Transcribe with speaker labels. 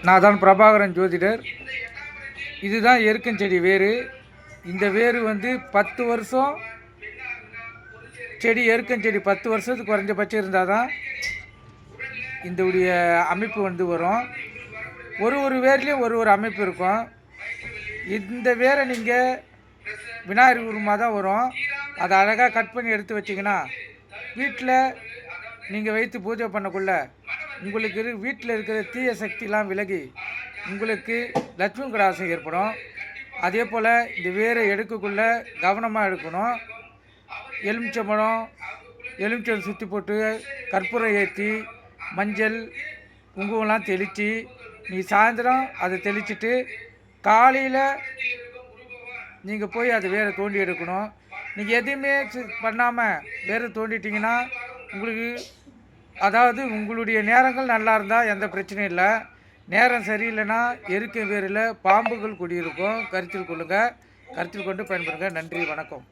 Speaker 1: நான் தான் பிரபாகரன் ஜோதிடர். இதுதான் எருக்கஞ்செடி வேறு. இந்த வேறு வந்து 10 வருஷம் செடி, எருக்கஞ்செடி 10 வருஷத்துக்கு குறைஞ்சபட்சம் இருந்தால் தான் இந்த அமைப்பு வந்து வரும். ஒரு வேர்லேயும் ஒரு அமைப்பு இருக்கும். இந்த வேரை நீங்கள் விநாயகர் உருவமாக தான் வரும். அதை அழகாக கட் பண்ணி எடுத்து வச்சிங்கன்னா வீட்டில் நீங்கள் வைத்து பூஜை பண்ணக்குள்ள உங்களுக்கு வீட்டில் இருக்கிற தீய சக்திலாம் விலகி உங்களுக்கு லட்சுமி கடாசம் ஏற்படும். அதே போல் இந்த வேரை எடுக்கக்குள்ள கவனமாக எடுக்கணும். எலுமிச்சம் சுற்றி போட்டு கற்பூரம் ஏற்றி மஞ்சள் குங்குமம்லாம் தெளித்து நீ சாயந்தரம் அதை தெளிச்சுட்டு காலையில் நீங்கள் போய் அதை வேரை தோண்டி எடுக்கணும். நீங்கள் எதையுமே பண்ணாமல் வேரை தோண்டிட்டிங்கன்னா உங்களுக்கு அதாவது உங்களுடைய நேரங்கள் நல்லா இருந்தால் எந்த பிரச்சனையும் இல்லை. நேரம் சரியில்லைன்னா எருக்க வேரில் பாம்புகள் குடியிருக்கும். கருத்தில் கொள்ளுங்கள். கருத்தில் கொண்டு பயன்படுங்க. நன்றி, வணக்கம்.